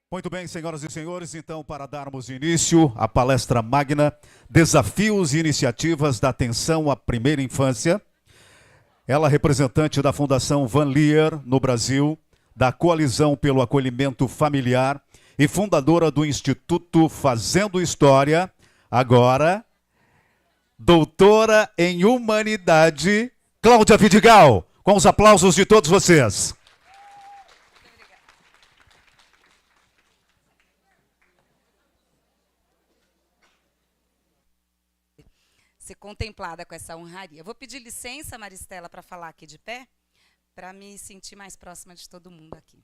Muito bem, senhoras e senhores, então, para darmos início à palestra magna, Desafios e Iniciativas da Atenção à Primeira Infância, ela representante da Fundação Van Leer, no Brasil, da Coalizão pelo Acolhimento Familiar e fundadora do Instituto Fazendo História, agora, doutora em Humanidade, Cláudia Vidigal, com os aplausos de todos vocês. Ser contemplada com essa honraria. Vou pedir licença, Maristela, para falar aqui de pé, para me sentir mais próxima de todo mundo aqui.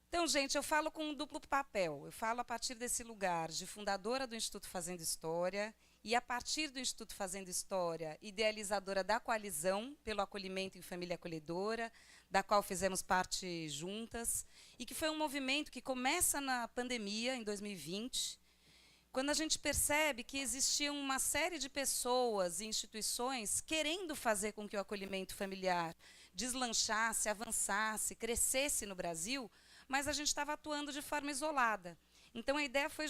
Então, gente, eu falo com um duplo papel. Eu falo a partir desse lugar de fundadora do Instituto Fazendo História e, a partir do Instituto Fazendo História, idealizadora da Coalizão pelo Acolhimento em Família Acolhedora, da qual fizemos parte juntas, e que foi um movimento que começa na pandemia, em 2020, quando a gente percebe que existia uma série de pessoas e instituições querendo fazer com que o acolhimento familiar deslanchasse, avançasse, crescesse no Brasil, mas a gente estava atuando de forma isolada. Então, a ideia foi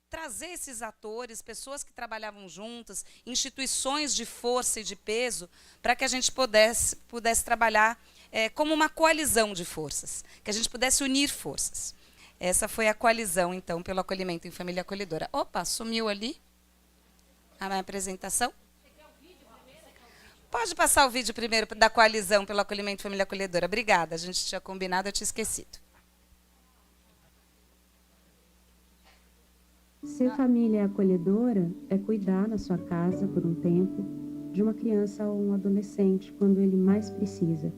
trazer esses atores, pessoas que trabalhavam juntas, instituições de força e de peso, para que a gente pudesse trabalhar como uma coalizão de forças, que a gente pudesse unir forças. Essa foi a coalizão, então, pelo acolhimento em família acolhedora. Opa, sumiu ali a minha apresentação. Pode passar o vídeo primeiro da coalizão pelo acolhimento em família acolhedora. Obrigada, a gente tinha combinado, eu tinha esquecido. Ser família acolhedora é cuidar na sua casa, por um tempo, de uma criança ou um adolescente quando ele mais precisa.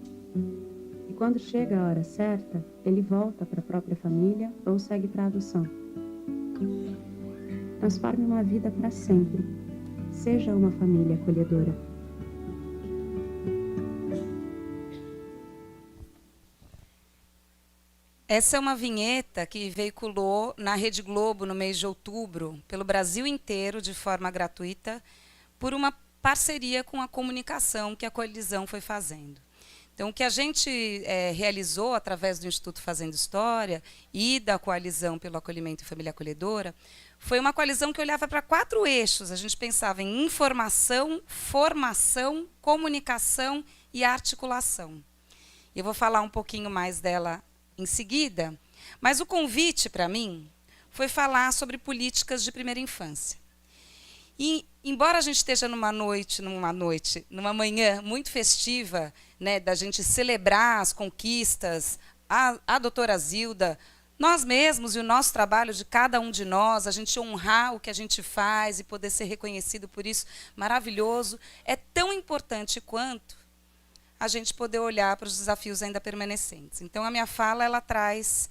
E quando chega a hora certa, ele volta para a própria família ou segue para a adoção. Transforme uma vida para sempre. Seja uma família acolhedora. Essa é uma vinheta que veiculou na Rede Globo no mês de outubro, pelo Brasil inteiro, de forma gratuita, por uma parceria com a comunicação que a coalizão foi fazendo. Então, o que a gente realizou através do Instituto Fazendo História e da Coalizão pelo Acolhimento e Família Acolhedora foi uma coalizão que olhava para 4 eixos. A gente pensava em informação, formação, comunicação e articulação. Eu vou falar um pouquinho mais dela em seguida, mas o convite para mim foi falar sobre políticas de primeira infância. E, embora a gente esteja numa manhã muito festiva, né, da gente celebrar as conquistas, a doutora Zilda, nós mesmos e o nosso trabalho de cada um de nós, a gente honrar o que a gente faz e poder ser reconhecido por isso, maravilhoso, é tão importante quanto a gente poder olhar para os desafios ainda permanecentes. Então, a minha fala, ela traz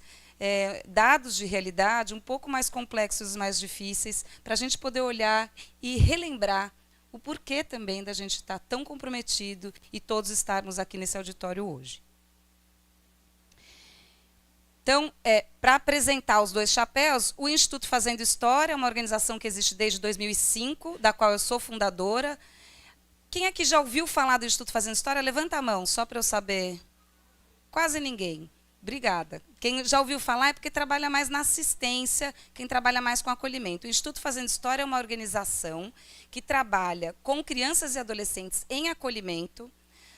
dados de realidade um pouco mais complexos e mais difíceis, para a gente poder olhar e relembrar o porquê também da gente estar tão comprometido e todos estarmos aqui nesse auditório hoje. Então, para apresentar os 2 chapéus, o Instituto Fazendo História é uma organização que existe desde 2005, da qual eu sou fundadora. Quem aqui já ouviu falar do Instituto Fazendo História? Levanta a mão, só para eu saber. Quase ninguém. Obrigada. Quem já ouviu falar é porque trabalha mais na assistência, quem trabalha mais com acolhimento. O Instituto Fazendo História é uma organização que trabalha com crianças e adolescentes em acolhimento,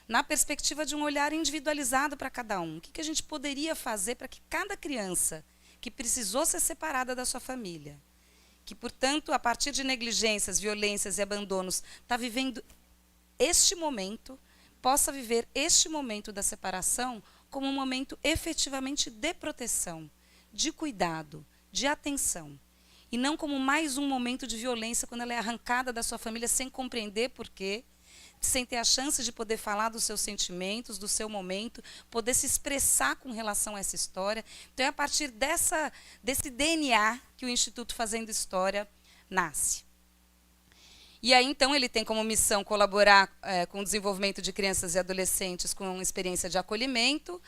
na perspectiva de um olhar individualizado para cada um. O que a gente poderia fazer para que cada criança que precisou ser separada da sua família, que, portanto, a partir de negligências, violências e abandonos, está vivendo este momento, possa viver este momento da separação como um momento efetivamente de proteção, de cuidado, de atenção. E não como mais um momento de violência, quando ela é arrancada da sua família sem compreender porquê, sem ter a chance de poder falar dos seus sentimentos, do seu momento, poder se expressar com relação a essa história. Então, é a partir desse DNA que o Instituto Fazendo História nasce. E aí, então, ele tem como missão colaborar com o desenvolvimento de crianças e adolescentes com experiência de acolhimento.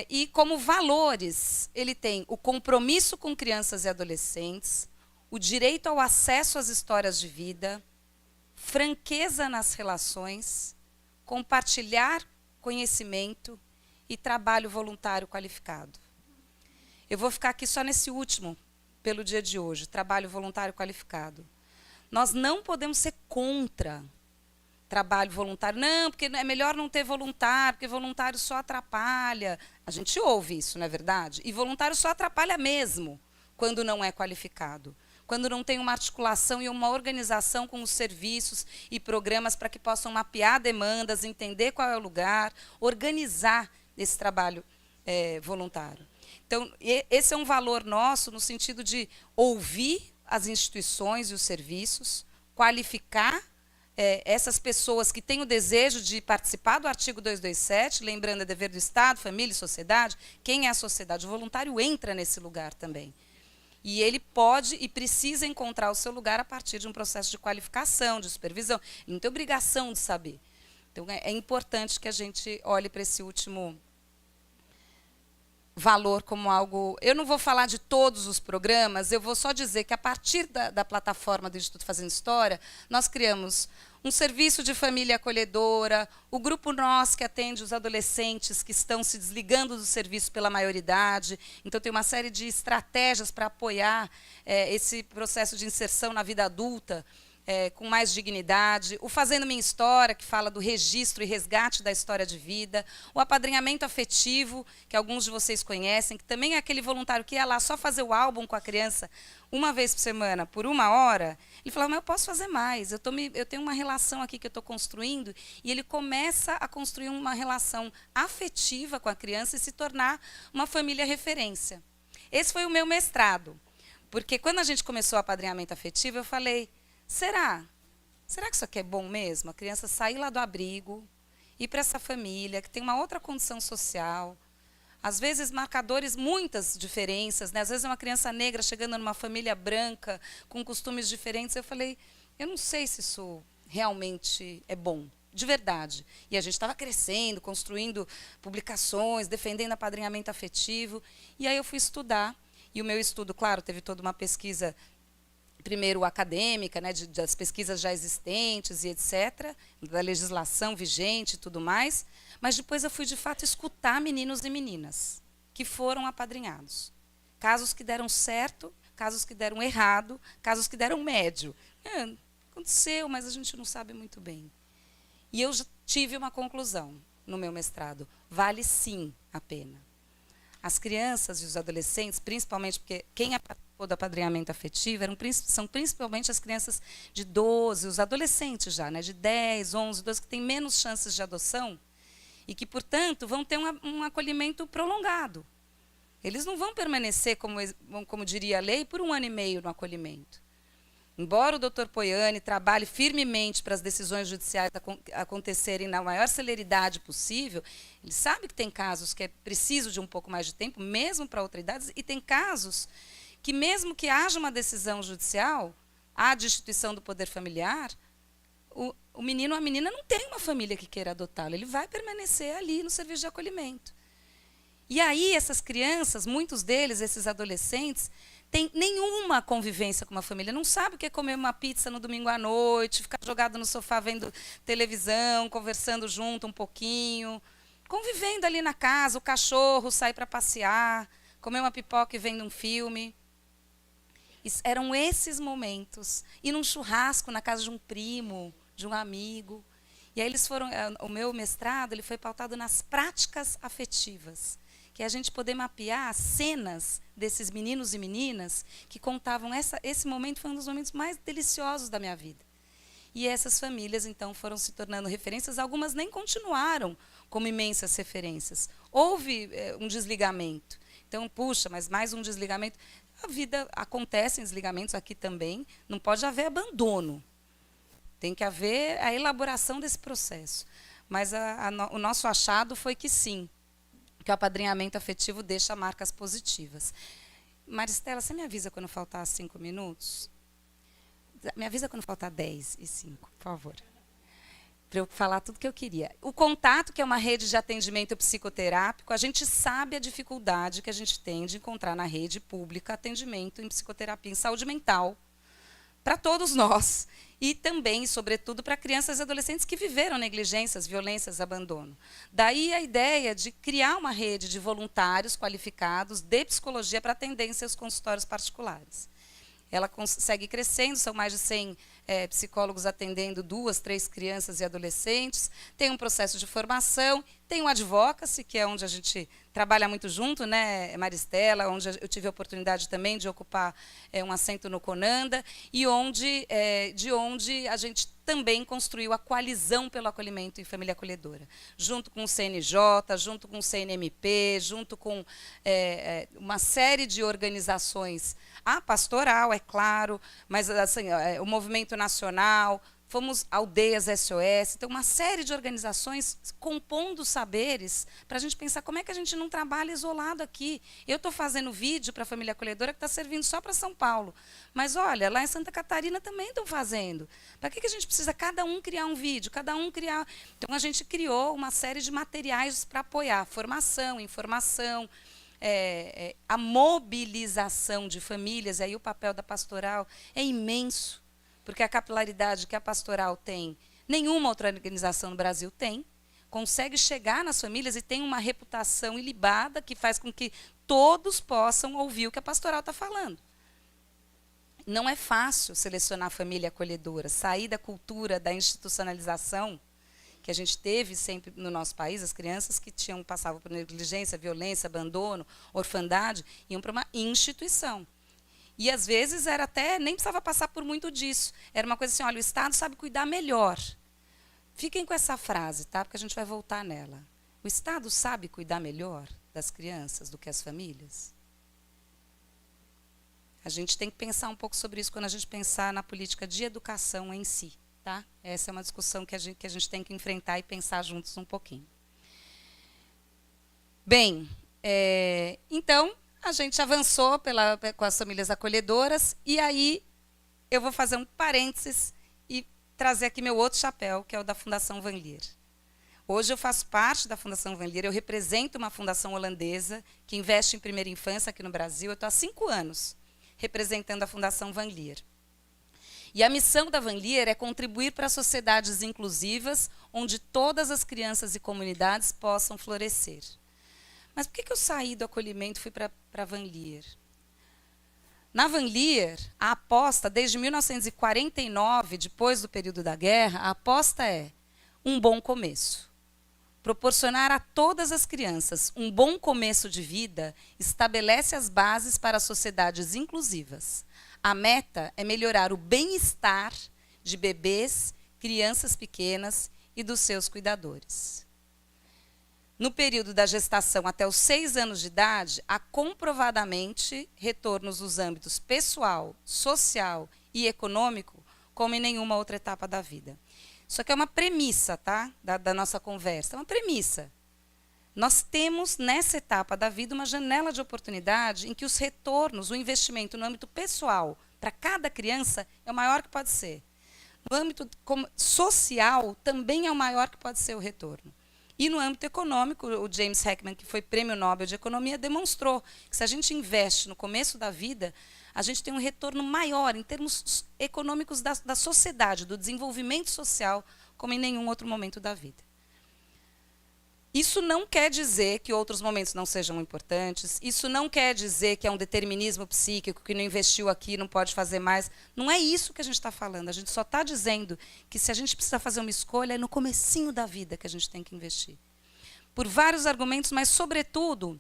E como valores, ele tem o compromisso com crianças e adolescentes, o direito ao acesso às histórias de vida, franqueza nas relações, compartilhar conhecimento e trabalho voluntário qualificado. Eu vou ficar aqui só nesse último, pelo dia de hoje, trabalho voluntário qualificado. Nós não podemos ser contra trabalho voluntário. Não, porque é melhor não ter voluntário, porque voluntário só atrapalha. A gente ouve isso, não é verdade? E voluntário só atrapalha mesmo, quando não é qualificado. Quando não tem uma articulação e uma organização com os serviços e programas para que possam mapear demandas, entender qual é o lugar, organizar esse trabalho voluntário. Então, esse é um valor nosso no sentido de ouvir as instituições e os serviços, qualificar essas pessoas que têm o desejo de participar do artigo 227, lembrando, é dever do Estado, família e sociedade. Quem é a sociedade? O voluntário entra nesse lugar também. E ele pode e precisa encontrar o seu lugar a partir de um processo de qualificação, de supervisão. Ele não tem obrigação de saber. Então, é importante que a gente olhe para esse último valor como algo... Eu não vou falar de todos os programas, eu vou só dizer que a partir da plataforma do Instituto Fazendo História, nós criamos um serviço de família acolhedora, o Grupo Nós, que atende os adolescentes que estão se desligando do serviço pela maioridade. Então, tem uma série de estratégias para apoiar esse processo de inserção na vida adulta, com mais dignidade, o Fazendo Minha História, que fala do registro e resgate da história de vida, o apadrinhamento afetivo, que alguns de vocês conhecem, que também é aquele voluntário que ia lá só fazer o álbum com a criança uma vez por semana, por 1 hora. Ele falava, mas eu posso fazer mais, eu tenho uma relação aqui que eu estou construindo, e ele começa a construir uma relação afetiva com a criança e se tornar uma família referência. Esse foi o meu mestrado, porque quando a gente começou o apadrinhamento afetivo, eu falei, será que isso aqui é bom mesmo? A criança sair lá do abrigo, ir para essa família, que tem uma outra condição social, às vezes marcadores, muitas diferenças, né? Às vezes é uma criança negra chegando numa família branca, com costumes diferentes. Eu falei, eu não sei se isso realmente é bom, de verdade. E a gente estava crescendo, construindo publicações, defendendo apadrinhamento afetivo. E aí eu fui estudar, e o meu estudo, claro, teve toda uma pesquisa primeiro acadêmica, né, das pesquisas já existentes e etc., da legislação vigente e tudo mais, mas depois eu fui, de fato, escutar meninos e meninas que foram apadrinhados. Casos que deram certo, casos que deram errado, casos que deram médio. Aconteceu, mas a gente não sabe muito bem. E eu já tive uma conclusão no meu mestrado. Vale sim a pena. As crianças e os adolescentes, principalmente porque quem participou do apadrinhamento afetivo são principalmente as crianças de 12, os adolescentes já, né, de 10, 11, 12, que têm menos chances de adoção e que, portanto, vão ter um acolhimento prolongado. Eles não vão permanecer, como diria a lei, por 1 ano e meio no acolhimento. Embora o Dr. Poiani trabalhe firmemente para as decisões judiciais acontecerem na maior celeridade possível, ele sabe que tem casos que é preciso de um pouco mais de tempo, mesmo para outras idades, e tem casos que, mesmo que haja uma decisão judicial, a destituição do poder familiar, o menino ou a menina não tem uma família que queira adotá-lo, ele vai permanecer ali no serviço de acolhimento. E aí essas crianças, muitos deles, esses adolescentes, tem nenhuma convivência com uma família, não sabe o que é comer uma pizza no domingo à noite, ficar jogado no sofá vendo televisão, conversando junto um pouquinho, convivendo ali na casa, o cachorro sai para passear, comer uma pipoca e vendo um filme. Eram esses momentos. Ir num churrasco na casa de um primo, de um amigo. E aí o meu mestrado ele foi pautado nas práticas afetivas, que é a gente poder mapear as cenas desses meninos e meninas que contavam esse momento foi um dos momentos mais deliciosos da minha vida. E essas famílias, então, foram se tornando referências, algumas nem continuaram como imensas referências. Houve um desligamento. Então, puxa, mas mais um desligamento. A vida acontece em desligamentos aqui também, não pode haver abandono. Tem que haver a elaboração desse processo. Mas o nosso achado foi que sim, que o apadrinhamento afetivo deixa marcas positivas. Maristela, você me avisa quando faltar 5 minutos? Me avisa quando faltar 10 e 5, por favor. Para eu falar tudo que eu queria. O Contato, que é uma rede de atendimento psicoterápico, a gente sabe a dificuldade que a gente tem de encontrar na rede pública atendimento em psicoterapia, em saúde mental, para todos nós. E também, sobretudo, para crianças e adolescentes que viveram negligências, violências, abandono. Daí a ideia de criar uma rede de voluntários qualificados de psicologia para atender em seus consultórios particulares. Ela segue crescendo, são mais de 100 psicólogos atendendo 2, 3 crianças e adolescentes. Tem um processo de formação, tem o advocacy, que é onde a gente trabalha muito junto, né, Maristela, onde eu tive a oportunidade também de ocupar um assento no CONANDA, e de onde a gente também construiu a coalizão pelo acolhimento em família acolhedora, junto com o CNJ, junto com o CNMP, junto com uma série de organizações, a pastoral, é claro, mas assim, o movimento nacional, fomos Aldeias SOS, então uma série de organizações compondo saberes para a gente pensar como é que a gente não trabalha isolado aqui. Eu estou fazendo vídeo para a família acolhedora que está servindo só para São Paulo, mas olha, lá em Santa Catarina também estão fazendo. Para que a gente precisa cada um criar um vídeo, cada um criar... Então a gente criou uma série de materiais para apoiar formação, informação, a mobilização de famílias, e aí o papel da pastoral é imenso, porque a capilaridade que a pastoral tem, nenhuma outra organização no Brasil tem, consegue chegar nas famílias e tem uma reputação ilibada que faz com que todos possam ouvir o que a pastoral está falando. Não é fácil selecionar a família acolhedora, sair da cultura da institucionalização que a gente teve sempre no nosso país, as crianças que passavam por negligência, violência, abandono, orfandade, iam para uma instituição. E, às vezes, nem precisava passar por muito disso. Era uma coisa assim, olha, o Estado sabe cuidar melhor. Fiquem com essa frase, tá? Porque a gente vai voltar nela. O Estado sabe cuidar melhor das crianças do que as famílias? A gente tem que pensar um pouco sobre isso quando a gente pensar na política de educação em si. Tá? Essa é uma discussão que a gente tem que enfrentar e pensar juntos um pouquinho. Bem, então, a gente avançou com as famílias acolhedoras, e aí eu vou fazer um parênteses e trazer aqui meu outro chapéu, que é o da Fundação Van Leer. Hoje eu faço parte da Fundação Van Leer, eu represento uma fundação holandesa que investe em primeira infância aqui no Brasil. Eu estou há 5 anos representando a Fundação Van Leer. E a missão da Van Leer é contribuir para sociedades inclusivas, onde todas as crianças e comunidades possam florescer. Mas por que eu saí do acolhimento e fui para a Van Leer? Na Van Leer, a aposta, desde 1949, depois do período da guerra, a aposta é um bom começo. Proporcionar a todas as crianças um bom começo de vida estabelece as bases para sociedades inclusivas. A meta é melhorar o bem-estar de bebês, crianças pequenas e dos seus cuidadores. No período da gestação até os 6 anos de idade, há comprovadamente retornos nos âmbitos pessoal, social e econômico, como em nenhuma outra etapa da vida. Isso aqui é uma premissa, tá? da nossa conversa, é uma premissa. Nós temos, nessa etapa da vida, uma janela de oportunidade em que os retornos, o investimento no âmbito pessoal, para cada criança, é o maior que pode ser. No âmbito social, também é o maior que pode ser o retorno. E no âmbito econômico, o James Heckman, que foi Prêmio Nobel de Economia, demonstrou que se a gente investe no começo da vida, a gente tem um retorno maior em termos econômicos da sociedade, do desenvolvimento social, como em nenhum outro momento da vida. Isso não quer dizer que outros momentos não sejam importantes, isso não quer dizer que é um determinismo psíquico, que não investiu aqui, não pode fazer mais. Não é isso que a gente está falando, a gente só está dizendo que se a gente precisa fazer uma escolha, é no comecinho da vida que a gente tem que investir. Por vários argumentos, mas sobretudo,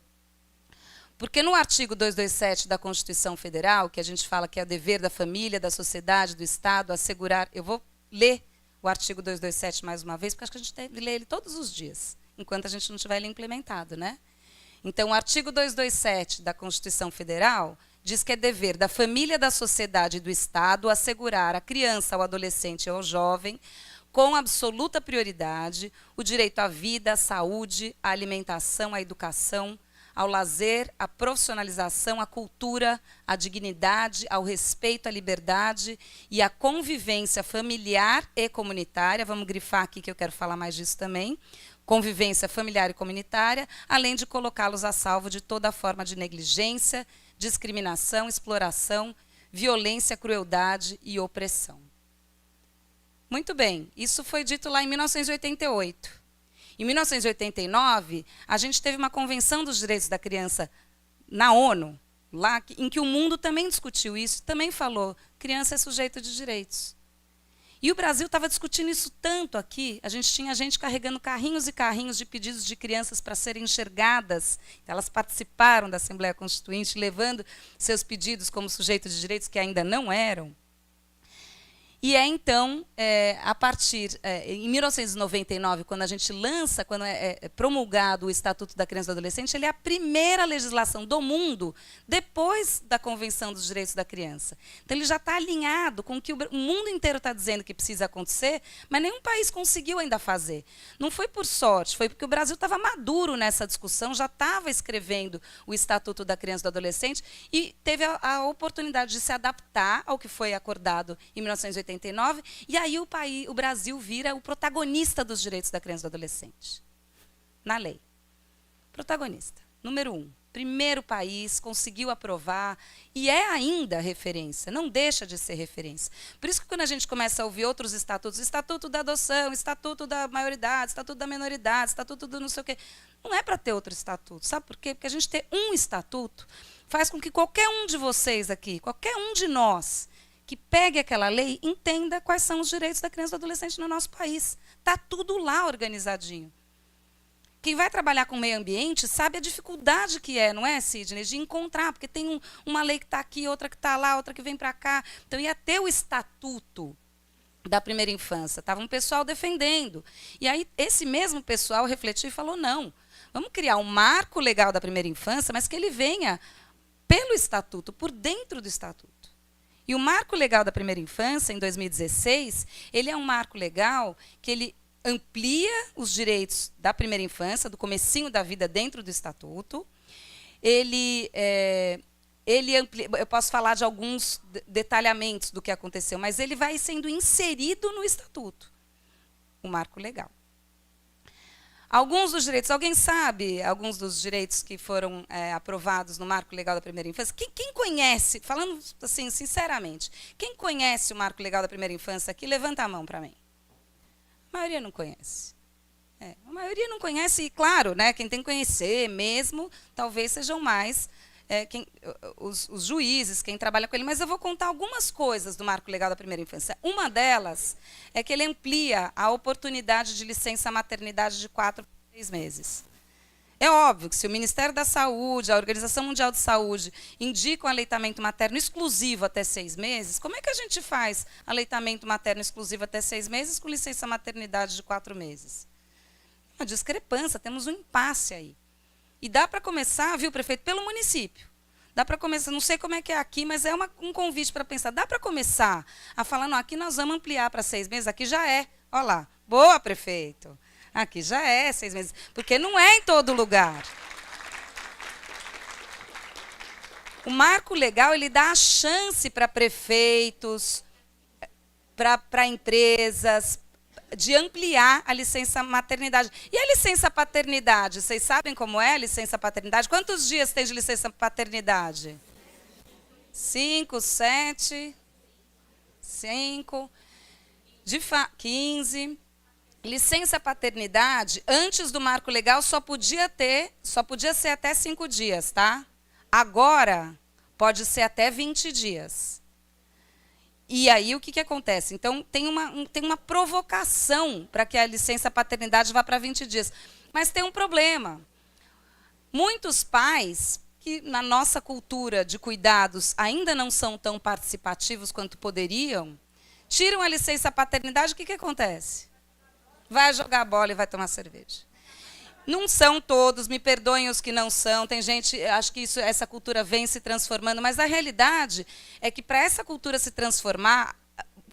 porque no artigo 227 da Constituição Federal, que a gente fala que é o dever da família, da sociedade, do Estado, assegurar... Eu vou ler o artigo 227 mais uma vez, porque acho que a gente deve ler ele todos os dias, enquanto a gente não tiver ele implementado, né? Então, o artigo 227 da Constituição Federal diz que é dever da família, da sociedade e do Estado assegurar à criança, ao adolescente e ao jovem, com absoluta prioridade, o direito à vida, à saúde, à alimentação, à educação, ao lazer, à profissionalização, à cultura, à dignidade, ao respeito, à liberdade e à convivência familiar e comunitária. Vamos grifar aqui que eu quero falar mais disso também. Convivência familiar e comunitária, além de colocá-los a salvo de toda forma de negligência, discriminação, exploração, violência, crueldade e opressão. Muito bem, isso foi dito lá em 1988. Em 1989, a gente teve uma Convenção dos Direitos da Criança na ONU, lá em que o mundo também discutiu isso, também falou, criança é sujeito de direitos. E o Brasil estava discutindo isso tanto aqui, a gente tinha gente carregando carrinhos e carrinhos de pedidos de crianças para serem enxergadas. Elas participaram da Assembleia Constituinte, levando seus pedidos como sujeito de direitos que ainda não eram. E então, a partir, em 1999, quando a gente lança, quando é promulgado o Estatuto da Criança e do Adolescente, ele é a primeira legislação do mundo depois da Convenção dos Direitos da Criança. Então, ele já está alinhado com o que o mundo inteiro está dizendo que precisa acontecer, mas nenhum país conseguiu ainda fazer. Não foi por sorte, foi porque o Brasil estava maduro nessa discussão, já estava escrevendo o Estatuto da Criança e do Adolescente e teve a oportunidade de se adaptar ao que foi acordado em 1989. E aí o Brasil vira o protagonista dos direitos da criança e do adolescente. Na lei. Protagonista. Número 1. Primeiro país, conseguiu aprovar e é ainda referência, não deixa de ser referência. Por isso que quando a gente começa a ouvir outros estatutos, Estatuto da Adoção, Estatuto da Maioridade, Estatuto da Menoridade, Estatuto do não sei o quê, não é para ter outro estatuto. Sabe por quê? Porque a gente ter um estatuto faz com que qualquer um de vocês aqui, qualquer um de nós, que pegue aquela lei, entenda quais são os direitos da criança e do adolescente no nosso país. Está tudo lá organizadinho. Quem vai trabalhar com meio ambiente sabe a dificuldade que é, não é, Sidney? De encontrar, porque tem uma lei que está aqui, outra que está lá, outra que vem para cá. Então, ia ter o estatuto da primeira infância. Estava um pessoal defendendo. E aí, esse mesmo pessoal refletiu e falou, não, vamos criar um marco legal da primeira infância, mas que ele venha pelo estatuto, por dentro do estatuto. E o Marco Legal da Primeira Infância, em 2016, ele é um marco legal que ele amplia os direitos da primeira infância, do comecinho da vida dentro do Estatuto. Ele amplia, eu posso falar de alguns detalhamentos do que aconteceu, mas ele vai sendo inserido no Estatuto, o Marco Legal. Alguns dos direitos, alguém sabe alguns dos direitos que foram aprovados no Marco Legal da Primeira Infância? Quem conhece, falando assim, sinceramente, quem conhece o Marco Legal da Primeira Infância aqui, levanta a mão para mim. A maioria não conhece. A maioria não conhece, e claro, né, quem tem que conhecer mesmo, talvez sejam mais os juízes, quem trabalha com ele, mas eu vou contar algumas coisas do Marco Legal da Primeira Infância. Uma delas é que ele amplia a oportunidade de licença maternidade de 4 a 6 meses. É óbvio que se o Ministério da Saúde, a Organização Mundial de Saúde, indicam aleitamento materno exclusivo até 6 meses, como é que a gente faz aleitamento materno exclusivo até 6 meses com licença maternidade de 4 meses? Uma discrepância, temos um impasse aí. E dá para começar, viu, prefeito, pelo município. Dá para começar, não sei como é que é aqui, mas é um convite para pensar. Dá para começar a falar, não, aqui nós vamos ampliar para 6 meses, aqui já é. Olha lá, boa, prefeito. Aqui já é 6 meses, porque não é em todo lugar. O Marco Legal, ele dá a chance para prefeitos, para empresas, de ampliar a licença maternidade. E a licença paternidade? Vocês sabem como é a licença paternidade? Quantos dias tem de licença paternidade? 5, 7, 5, 15. Licença paternidade, antes do Marco Legal, só podia ser até 5 dias, tá? Agora, pode ser até 20 dias. E aí, o que acontece? Então, tem uma provocação para que a licença paternidade vá para 20 dias. Mas tem um problema. Muitos pais, que na nossa cultura de cuidados ainda não são tão participativos quanto poderiam, tiram a licença paternidade, o que acontece? Vai jogar bola e vai tomar cerveja. Não são todos, me perdoem os que não são, tem gente, acho que essa cultura vem se transformando, mas a realidade é que para essa cultura se transformar,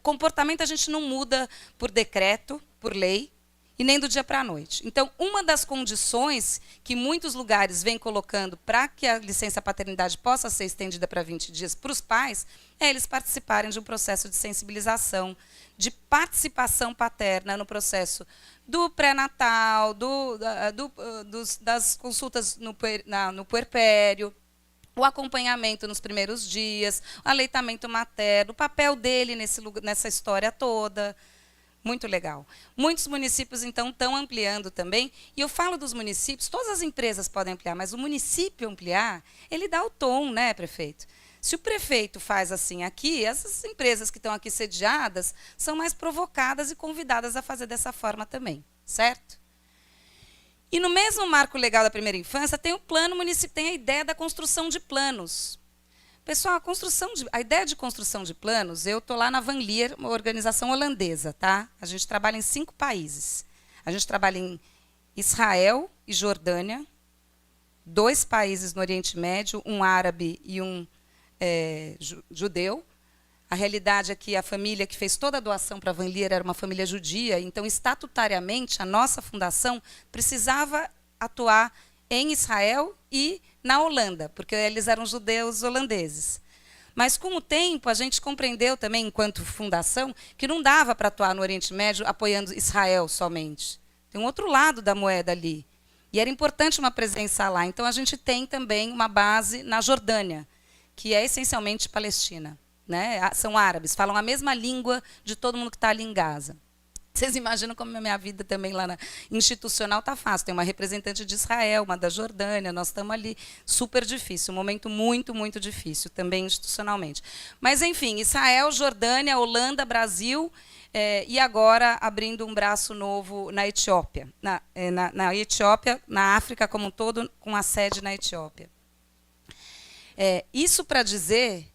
comportamento a gente não muda por decreto, por lei, e nem do dia para a noite. Então, uma das condições que muitos lugares vêm colocando para que a licença paternidade possa ser estendida para 20 dias para os pais, é eles participarem de um processo de sensibilização, de participação paterna no processo do pré-natal, das consultas no puerpério, o acompanhamento nos primeiros dias, o aleitamento materno, o papel dele nessa história toda. Muito legal. Muitos municípios, então, estão ampliando também. E eu falo dos municípios, todas as empresas podem ampliar, mas o município ampliar, ele dá o tom, né, prefeito? Se o prefeito faz assim aqui, essas empresas que estão aqui sediadas são mais provocadas e convidadas a fazer dessa forma também, certo? E no mesmo marco legal da primeira infância, tem o plano municipal, tem a ideia da construção de planos. Pessoal, a ideia de construção de planos, eu estou lá na Van Leer, uma organização holandesa, tá? A gente trabalha em 5 países. A gente trabalha em Israel e Jordânia, 2 países no Oriente Médio, um árabe e um judeu. A realidade é que a família que fez toda a doação para a Van Leer era uma família judia, então, estatutariamente, a nossa fundação precisava atuar em Israel e na Holanda, porque eles eram judeus holandeses. Mas, com o tempo, a gente compreendeu também, enquanto fundação, que não dava para atuar no Oriente Médio apoiando Israel somente. Tem um outro lado da moeda ali. E era importante uma presença lá. Então, a gente tem também uma base na Jordânia, que é essencialmente Palestina. Né? São árabes, falam a mesma língua de todo mundo que está ali em Gaza. Vocês imaginam como a minha vida também lá institucional está fácil. Tem uma representante de Israel, uma da Jordânia, nós estamos ali, super difícil, um momento muito, muito difícil, também institucionalmente. Mas, enfim, Israel, Jordânia, Holanda, Brasil, e agora abrindo um braço novo na Etiópia. Na Etiópia, na África como um todo, com a sede na Etiópia. Isso para dizer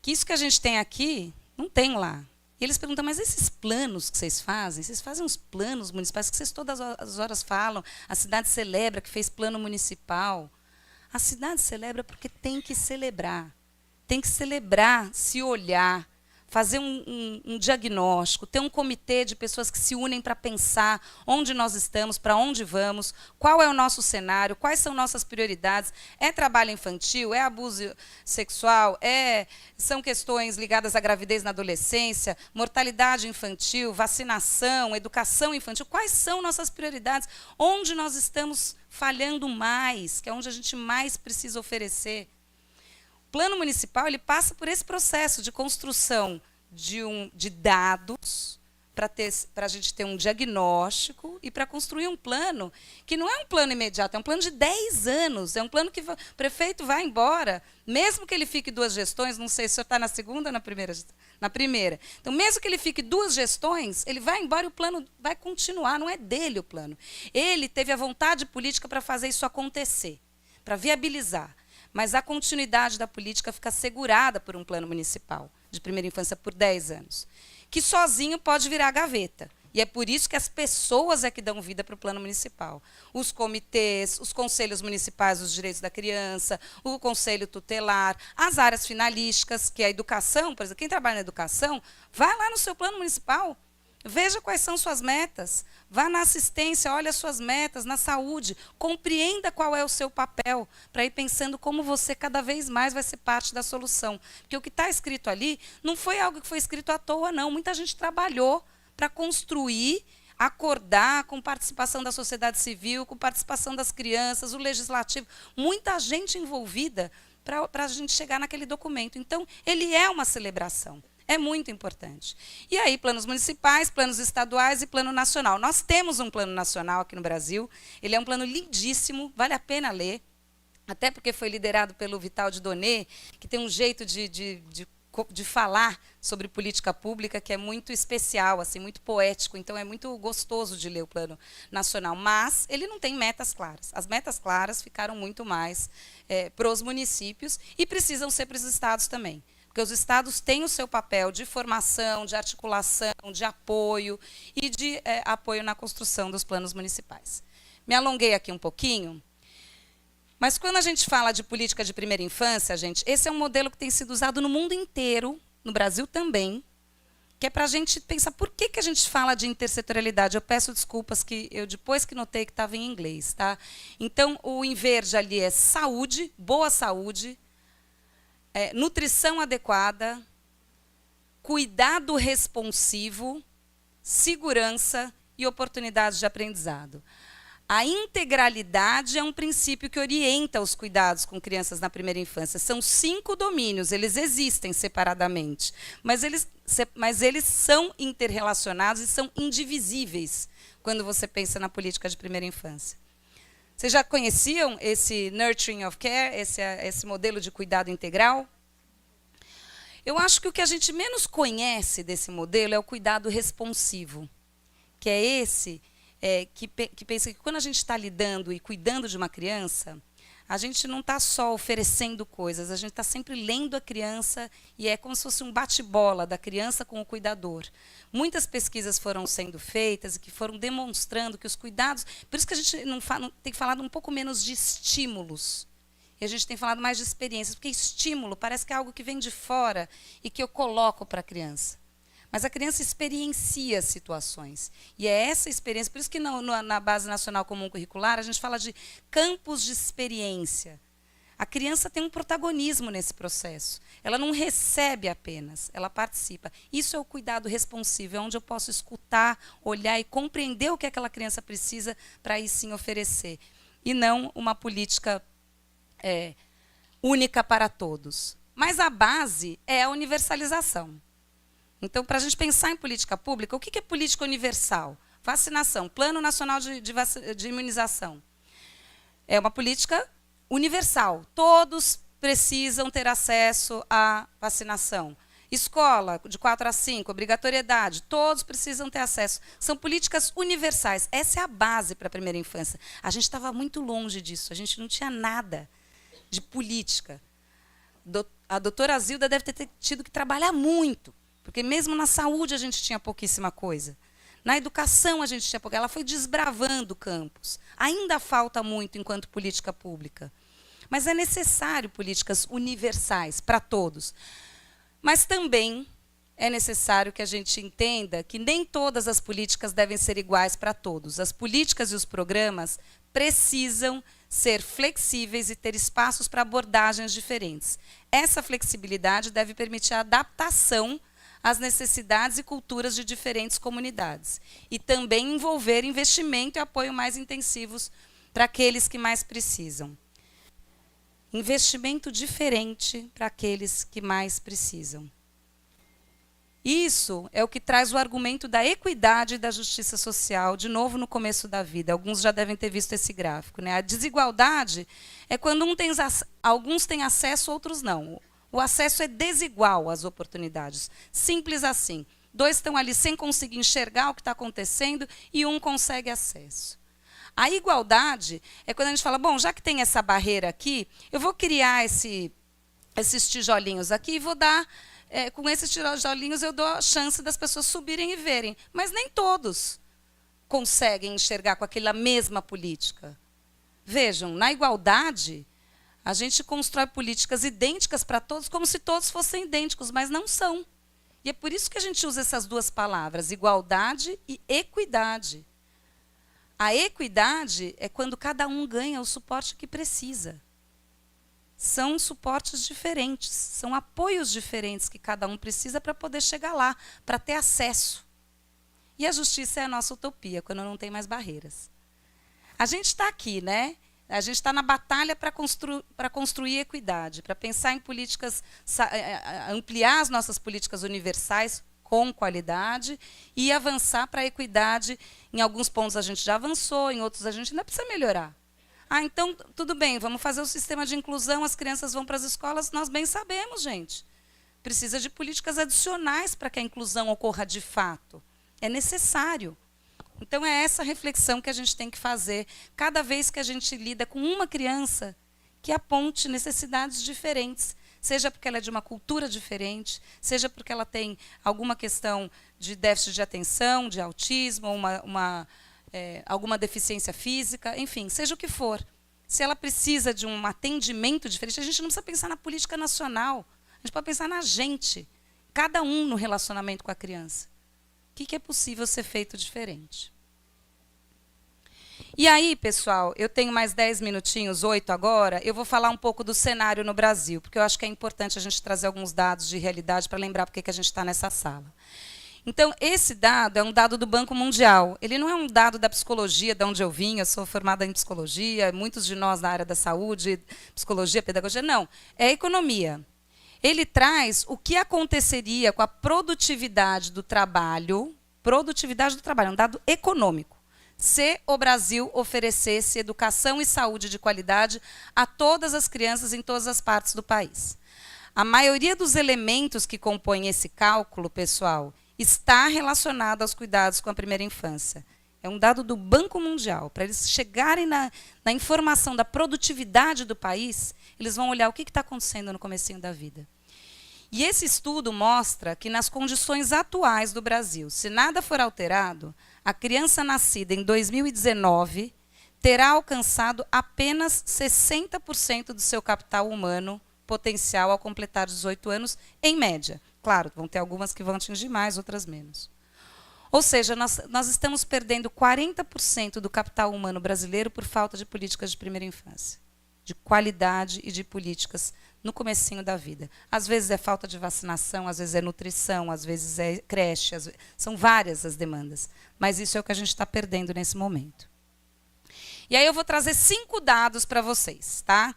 que isso que a gente tem aqui, não tem lá. E eles perguntam, mas esses planos que vocês fazem uns planos municipais que vocês todas as horas falam, a cidade celebra que fez plano municipal. A cidade celebra porque tem que celebrar. Tem que celebrar, se olhar, fazer um diagnóstico, ter um comitê de pessoas que se unem para pensar onde nós estamos, para onde vamos, qual é o nosso cenário, quais são nossas prioridades. É trabalho infantil, é abuso sexual, são questões ligadas à gravidez na adolescência, mortalidade infantil, vacinação, educação infantil. Quais são nossas prioridades? Onde nós estamos falhando mais, que é onde a gente mais precisa oferecer. O plano municipal ele passa por esse processo de construção de dados para a gente ter um diagnóstico e para construir um plano que não é um plano imediato, é um plano de 10 anos, é um plano que o prefeito vai embora, mesmo que ele fique 2 gestões, não sei se o senhor está na segunda ou na primeira. Na primeira. Então, mesmo que ele fique 2 gestões, ele vai embora e o plano vai continuar, não é dele o plano. Ele teve a vontade política para fazer isso acontecer, para viabilizar. Mas a continuidade da política fica assegurada por um plano municipal de primeira infância por 10 anos, que sozinho pode virar gaveta. E é por isso que as pessoas é que dão vida para o plano municipal. Os comitês, os conselhos municipais dos direitos da criança, o conselho tutelar, as áreas finalísticas, que é a educação, por exemplo, quem trabalha na educação, vai lá no seu plano municipal. Veja quais são suas metas, vá na assistência, olhe as suas metas, na saúde, compreenda qual é o seu papel, para ir pensando como você cada vez mais vai ser parte da solução. Porque o que está escrito ali não foi algo que foi escrito à toa, não. Muita gente trabalhou para construir, acordar com participação da sociedade civil, com participação das crianças, o legislativo, muita gente envolvida para a gente chegar naquele documento. Então, ele é uma celebração. É muito importante. E aí, planos municipais, planos estaduais e plano nacional. Nós temos um plano nacional aqui no Brasil. Ele é um plano lindíssimo, vale a pena ler. Até porque foi liderado pelo Vital de Donê, que tem um jeito de falar sobre política pública que é muito especial, assim, muito poético. Então, é muito gostoso de ler o plano nacional. Mas ele não tem metas claras. As metas claras ficaram muito mais para os municípios e precisam ser para os estados também. Porque os estados têm o seu papel de formação, de articulação, de apoio e de apoio na construção dos planos municipais. Me alonguei aqui um pouquinho, mas quando a gente fala de política de primeira infância, gente, esse é um modelo que tem sido usado no mundo inteiro, no Brasil também, que é para a gente pensar por que a gente fala de intersetorialidade. Eu peço desculpas que eu depois que notei que estava em inglês. Tá? Então, o em verde ali é saúde, boa saúde, nutrição adequada, cuidado responsivo, segurança e oportunidades de aprendizado. A integralidade é um princípio que orienta os cuidados com crianças na primeira infância. São 5 domínios, eles existem separadamente, mas eles são interrelacionados e são indivisíveis quando você pensa na política de primeira infância. Vocês já conheciam esse Nurturing of Care, esse modelo de cuidado integral? Eu acho que o que a gente menos conhece desse modelo é o cuidado responsivo, que é esse que pensa que quando a gente está lidando e cuidando de uma criança, a gente não está só oferecendo coisas, a gente está sempre lendo a criança e é como se fosse um bate-bola da criança com o cuidador. Muitas pesquisas foram sendo feitas e que foram demonstrando que os cuidados... Por isso que a gente não tem falado um pouco menos de estímulos. E a gente tem falado mais de experiências, porque estímulo parece que é algo que vem de fora e que eu coloco para a criança. Mas a criança experiencia situações. E é essa experiência, por isso que na Base Nacional Comum Curricular a gente fala de campos de experiência. A criança tem um protagonismo nesse processo. Ela não recebe apenas, ela participa. Isso é o cuidado responsivo, é onde eu posso escutar, olhar e compreender o que aquela criança precisa para aí sim oferecer. E não uma política única para todos. Mas a base é a universalização. Então, para a gente pensar em política pública, o que é política universal? Vacinação, Plano Nacional de Imunização. É uma política universal. Todos precisam ter acesso à vacinação. Escola, de 4 a 5, obrigatoriedade, todos precisam ter acesso. São políticas universais. Essa é a base para a primeira infância. A gente estava muito longe disso, a gente não tinha nada de política. A doutora Zilda deve ter tido que trabalhar muito, porque mesmo na saúde a gente tinha pouquíssima coisa. Na educação a gente tinha pouca. Ela foi desbravando campos. Ainda falta muito enquanto política pública. Mas é necessário políticas universais para todos. Mas também é necessário que a gente entenda que nem todas as políticas devem ser iguais para todos. As políticas e os programas precisam ser flexíveis e ter espaços para abordagens diferentes. Essa flexibilidade deve permitir a adaptação às necessidades e culturas de diferentes comunidades. E também envolver investimento e apoio mais intensivos para aqueles que mais precisam. Investimento diferente para aqueles que mais precisam. Isso é o que traz o argumento da equidade e da justiça social, de novo no começo da vida. Alguns já devem ter visto esse gráfico, né? A desigualdade é quando alguns têm acesso, outros não. O acesso é desigual às oportunidades. Simples assim. 2 estão ali sem conseguir enxergar o que está acontecendo e um consegue acesso. A igualdade é quando a gente fala, bom, já que tem essa barreira aqui, eu vou criar esses tijolinhos aqui e vou dar, com esses tijolinhos eu dou a chance das pessoas subirem e verem. Mas nem todos conseguem enxergar com aquela mesma política. Vejam, na igualdade, a gente constrói políticas idênticas para todos, como se todos fossem idênticos, mas não são. E é por isso que a gente usa essas duas palavras, igualdade e equidade. A equidade é quando cada um ganha o suporte que precisa. São suportes diferentes, são apoios diferentes que cada um precisa para poder chegar lá, para ter acesso. E a justiça é a nossa utopia, quando não tem mais barreiras. A gente está aqui, né? A gente está na batalha para construir equidade, para pensar em políticas, ampliar as nossas políticas universais com qualidade e avançar para a equidade. Em alguns pontos a gente já avançou, em outros a gente ainda precisa melhorar. Ah, então, tudo bem, vamos fazer o sistema de inclusão, as crianças vão para as escolas, nós bem sabemos, gente. Precisa de políticas adicionais para que a inclusão ocorra de fato. É necessário. Então, é essa reflexão que a gente tem que fazer cada vez que a gente lida com uma criança que aponte necessidades diferentes, seja porque ela é de uma cultura diferente, seja porque ela tem alguma questão de déficit de atenção, de autismo, ou alguma deficiência física, enfim, seja o que for. Se ela precisa de um atendimento diferente, a gente não precisa pensar na política nacional, a gente pode pensar na gente, cada um no relacionamento com a criança. O que é possível ser feito diferente? E aí, pessoal, eu tenho mais 10 minutinhos, 8 agora, eu vou falar um pouco do cenário no Brasil, porque eu acho que é importante a gente trazer alguns dados de realidade para lembrar porque que a gente está nessa sala. Então, esse dado é um dado do Banco Mundial. Ele não é um dado da psicologia, de onde eu vim, eu sou formada em psicologia, muitos de nós na área da saúde, psicologia, pedagogia, não. É economia. Ele traz o que aconteceria com a produtividade do trabalho, é um dado econômico, se o Brasil oferecesse educação e saúde de qualidade a todas as crianças em todas as partes do país. A maioria dos elementos que compõem esse cálculo, pessoal, está relacionado aos cuidados com a primeira infância. É um dado do Banco Mundial. Para eles chegarem na informação da produtividade do país, eles vão olhar o que está acontecendo no comecinho da vida. E esse estudo mostra que, nas condições atuais do Brasil, se nada for alterado, a criança nascida em 2019 terá alcançado apenas 60% do seu capital humano potencial ao completar 18 anos, em média. Claro, vão ter algumas que vão atingir mais, outras menos. Ou seja, nós estamos perdendo 40% do capital humano brasileiro por falta de políticas de primeira infância, de qualidade e de políticas no comecinho da vida. Às vezes é falta de vacinação, às vezes é nutrição, às vezes é creche, são várias as demandas. Mas isso é o que a gente está perdendo nesse momento. E aí eu vou trazer 5 dados para vocês, tá?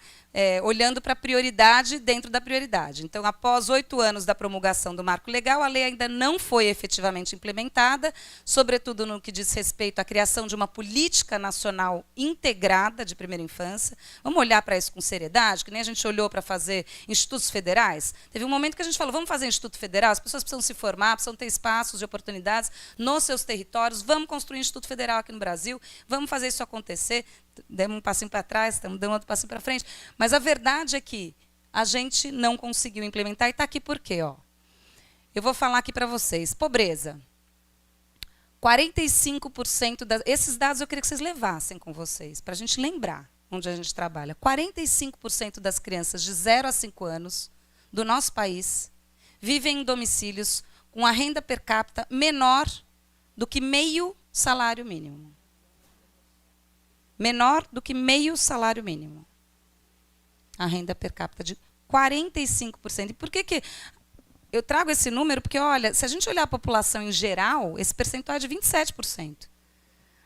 Olhando para a prioridade dentro da prioridade. Então, após 8 anos da promulgação do Marco Legal, a lei ainda não foi efetivamente implementada, sobretudo no que diz respeito à criação de uma política nacional integrada de primeira infância. Vamos olhar para isso com seriedade, que nem a gente olhou para fazer institutos federais. Teve um momento que a gente falou, vamos fazer instituto federal, as pessoas precisam se formar, precisam ter espaços e oportunidades nos seus territórios, vamos construir um instituto federal aqui no Brasil, vamos fazer isso acontecer. Demos um passinho para trás, estamos dando outro passinho para frente. Mas a verdade é que a gente não conseguiu implementar. E está aqui por quê? Ó. Eu vou falar aqui para vocês. Pobreza. 45% esses dados eu queria que vocês levassem com vocês, para a gente lembrar onde a gente trabalha. 45% das crianças de 0 a 5 anos do nosso país vivem em domicílios com a renda per capita menor do que meio salário mínimo. Menor do que meio salário mínimo. A renda per capita de 45%. E por que eu trago esse número? Porque, olha, se a gente olhar a população em geral, esse percentual é de 27%.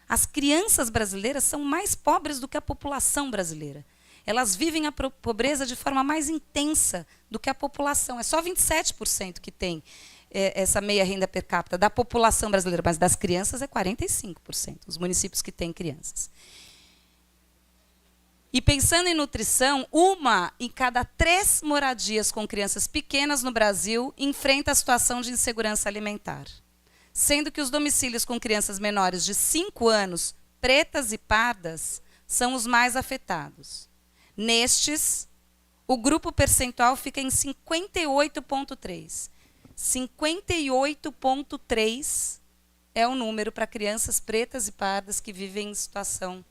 As crianças brasileiras são mais pobres do que a população brasileira. Elas vivem a pobreza de forma mais intensa do que a população. É só 27% que tem essa meia renda per capita da população brasileira, mas das crianças é 45%, os municípios que têm crianças. E pensando em nutrição, 1 em cada 3 moradias com crianças pequenas no Brasil enfrenta a situação de insegurança alimentar. Sendo que os domicílios com crianças menores de 5 anos, pretas e pardas, são os mais afetados. Nestes, o grupo percentual fica em 58,3. 58,3 é o número para crianças pretas e pardas que vivem em situação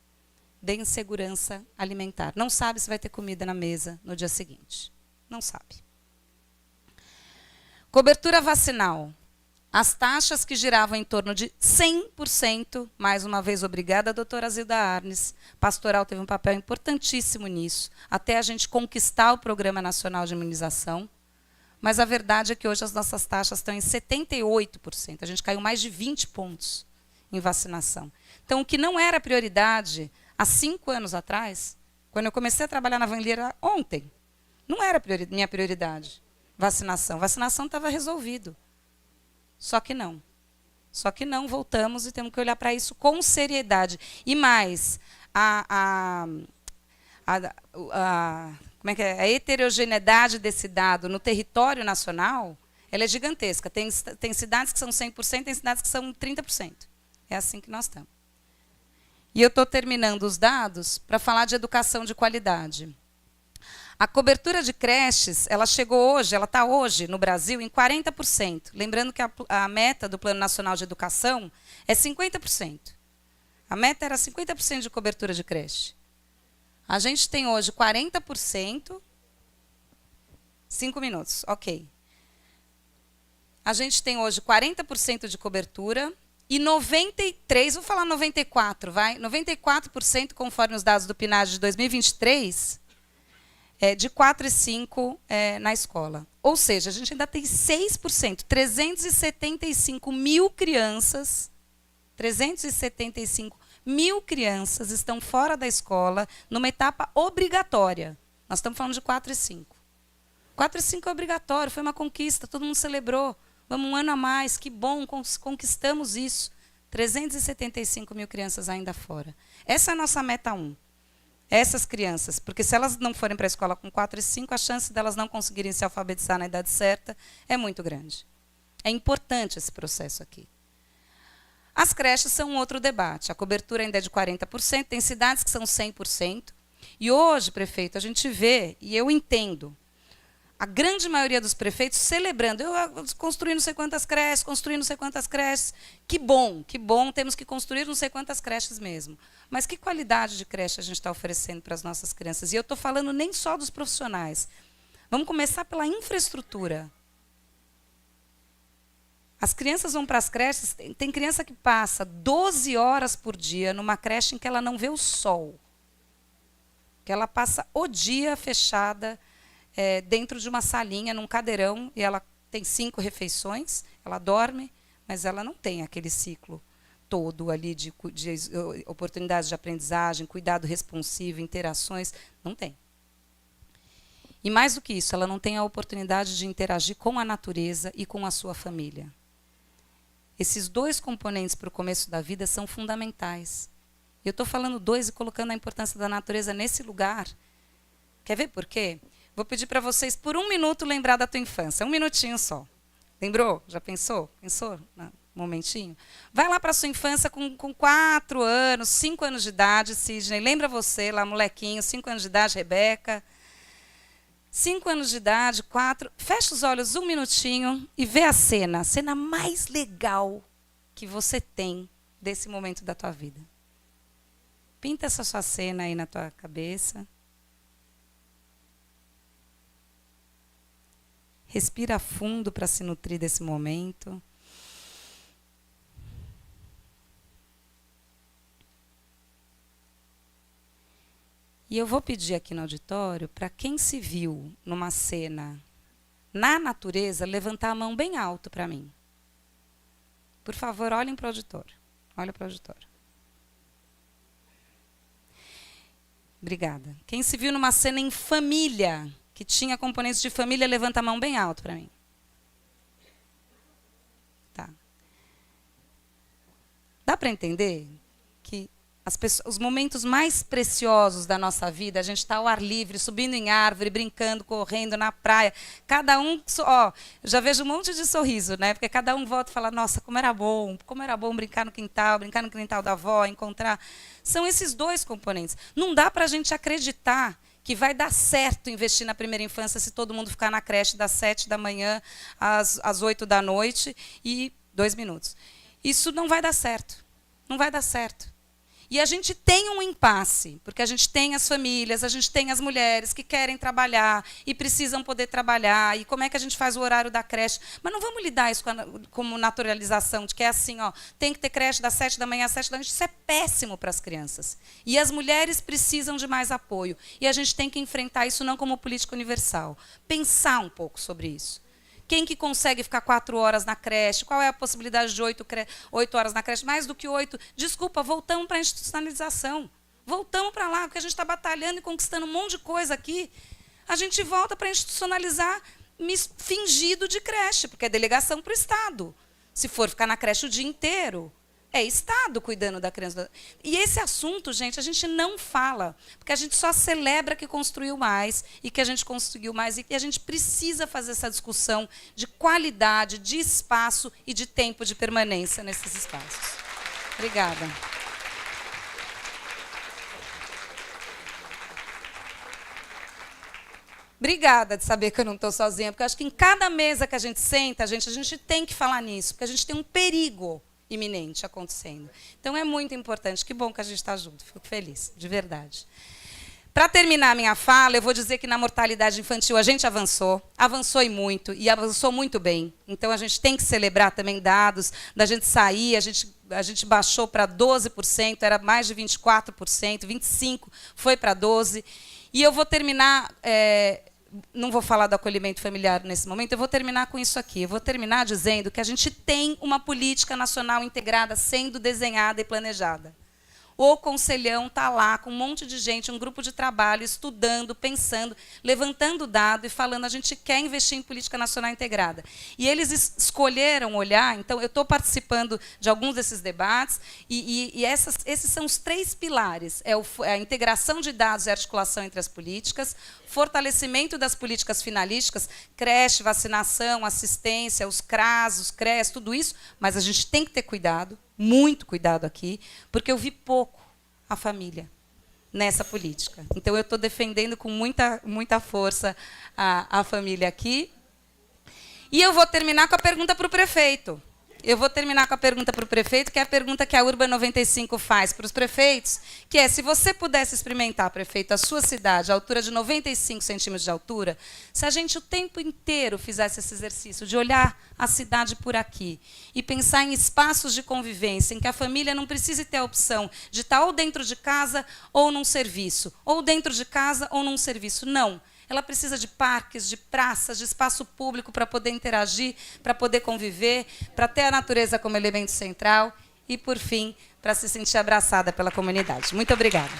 de insegurança alimentar. Não sabe se vai ter comida na mesa no dia seguinte. Não sabe. Cobertura vacinal. As taxas que giravam em torno de 100%, mais uma vez obrigada, doutora Zilda Arnes. Pastoral teve um papel importantíssimo nisso, até a gente conquistar o Programa Nacional de Imunização. Mas a verdade é que hoje as nossas taxas estão em 78%. A gente caiu mais de 20 pontos em vacinação. Então, o que não era prioridade há 5 anos atrás, quando eu comecei a trabalhar na Van Leer ontem, não era minha prioridade. Vacinação. Vacinação estava resolvido. Só que não. Só que não, voltamos e temos que olhar para isso com seriedade. E mais, como é que é? A heterogeneidade desse dado no território nacional, ela é gigantesca. Tem cidades que são 100%, tem cidades que são 30%. É assim que nós estamos. E eu estou terminando os dados para falar de educação de qualidade. A cobertura de creches, ela está hoje no Brasil em 40%. Lembrando que a meta do Plano Nacional de Educação é 50%. A meta era 50% de cobertura de creche. A gente tem hoje 40%. 5 minutos, ok. A gente tem hoje 40% de cobertura. E 93%, vou falar 94%, vai? 94%, conforme os dados do PNAD de 2023, de 4 e 5 na escola. Ou seja, a gente ainda tem 6%, 375 mil crianças, 375 mil crianças estão fora da escola numa etapa obrigatória. Nós estamos falando de 4 e 5. 4 e 5 é obrigatório, foi uma conquista, todo mundo celebrou. Vamos um ano a mais, que bom, conquistamos isso. 375 mil crianças ainda fora. Essa é a nossa meta 1. Essas crianças, porque se elas não forem para a escola com 4 e 5, a chance delas não conseguirem se alfabetizar na idade certa é muito grande. É importante esse processo aqui. As creches são um outro debate. A cobertura ainda é de 40%, tem cidades que são 100%. E hoje, prefeito, a gente vê, e eu entendo, a grande maioria dos prefeitos celebrando. Eu construí não sei quantas creches, construí não sei quantas creches. Que bom, temos que construir não sei quantas creches mesmo. Mas que qualidade de creche a gente está oferecendo para as nossas crianças? E eu estou falando nem só dos profissionais. Vamos começar pela infraestrutura. As crianças vão para as creches, tem criança que passa 12 horas por dia numa creche em que ela não vê o sol. Que ela passa o dia fechada, dentro de uma salinha, num cadeirão, e ela tem 5 refeições, ela dorme, mas ela não tem aquele ciclo todo ali de oportunidades de aprendizagem, cuidado responsivo, interações, não tem. E mais do que isso, ela não tem a oportunidade de interagir com a natureza e com a sua família. Esses 2 componentes para o começo da vida são fundamentais. Eu estou falando 2 e colocando a importância da natureza nesse lugar. Quer ver por quê? Vou pedir para vocês, por 1 minuto, lembrar da tua infância. 1 minutinho só. Lembrou? Já pensou? Pensou? Um momentinho? Vai lá para a sua infância com 4 anos, 5 anos de idade, Sidney. Lembra você, lá molequinho, 5 anos de idade, Rebeca. 5 anos de idade, 4. Fecha os olhos 1 minutinho e vê a cena mais legal que você tem desse momento da tua vida. Pinta essa sua cena aí na tua cabeça. Respira fundo para se nutrir desse momento. E eu vou pedir aqui no auditório para quem se viu numa cena na natureza, levantar a mão bem alto para mim. Por favor, olhem para o auditório. Olha para o auditório. Obrigada. Quem se viu numa cena em família, que tinha componentes de família, levanta a mão bem alto para mim. Tá. Dá para entender que os momentos mais preciosos da nossa vida, a gente está ao ar livre, subindo em árvore, brincando, correndo na praia. Cada um, já vejo um monte de sorriso, né? Porque cada um volta e fala, nossa, como era bom brincar no quintal da avó, encontrar. São esses 2 componentes. Não dá para a gente acreditar que vai dar certo investir na primeira infância se todo mundo ficar na creche das 7 da manhã às 8 da noite e 2 minutos. Isso não vai dar certo. Não vai dar certo. E a gente tem um impasse, porque a gente tem as famílias, a gente tem as mulheres que querem trabalhar e precisam poder trabalhar. E como é que a gente faz o horário da creche? Mas não vamos lidar isso como naturalização, de que é assim, tem que ter creche das 7 da manhã às 7 da noite. Isso é péssimo para as crianças. E as mulheres precisam de mais apoio. E a gente tem que enfrentar isso não como política universal. Pensar um pouco sobre isso. Quem que consegue ficar 4 horas na creche? Qual é a possibilidade de 8 horas na creche? Mais do que 8. Desculpa, voltamos para a institucionalização. Voltamos para lá, porque a gente está batalhando e conquistando um monte de coisa aqui. A gente volta para institucionalizar fingido de creche, porque é delegação para o Estado. Se for ficar na creche o dia inteiro, é Estado cuidando da criança. E esse assunto, gente, a gente não fala, porque a gente só celebra que construiu mais e que a gente conseguiu mais. E a gente precisa fazer essa discussão de qualidade, de espaço e de tempo de permanência nesses espaços. Obrigada. Obrigada de saber que eu não estou sozinha, porque eu acho que em cada mesa que a gente senta, a gente tem que falar nisso, porque a gente tem um perigo iminente acontecendo. Então, é muito importante. Que bom que a gente está junto. Fico feliz, de verdade. Para terminar a minha fala, eu vou dizer que na mortalidade infantil a gente avançou e muito, e avançou muito bem. Então, a gente tem que celebrar também dados, da gente sair, a gente baixou para 12%, era mais de 24%, 25%, foi para 12%. E eu vou terminar, não vou falar do acolhimento familiar nesse momento, eu vou terminar com isso aqui. Eu vou terminar dizendo que a gente tem uma política nacional integrada sendo desenhada e planejada. O Conselhão está lá com um monte de gente, um grupo de trabalho, estudando, pensando, levantando dado e falando, a gente quer investir em política nacional integrada. E eles escolheram olhar, então eu estou participando de alguns desses debates, e esses são os 3 pilares. É a integração de dados e articulação entre as políticas, fortalecimento das políticas finalísticas, creche, vacinação, assistência, os CRAS, os CREAS, tudo isso, mas a gente tem que ter cuidado, muito cuidado aqui, porque eu vi pouco a família nessa política. Então, eu estou defendendo com muita força a família aqui. E eu vou terminar com a pergunta para o prefeito. Eu vou terminar com a pergunta para o prefeito, que é a pergunta que a Urban 95 faz para os prefeitos, que é, se você pudesse experimentar, prefeito, a sua cidade, a altura de 95 centímetros de altura, se a gente o tempo inteiro fizesse esse exercício de olhar a cidade por aqui e pensar em espaços de convivência, em que a família não precise ter a opção de estar ou dentro de casa ou num serviço, ou dentro de casa ou num serviço. Não. Ela precisa de parques, de praças, de espaço público para poder interagir, para poder conviver, para ter a natureza como elemento central e, por fim, para se sentir abraçada pela comunidade. Muito obrigada.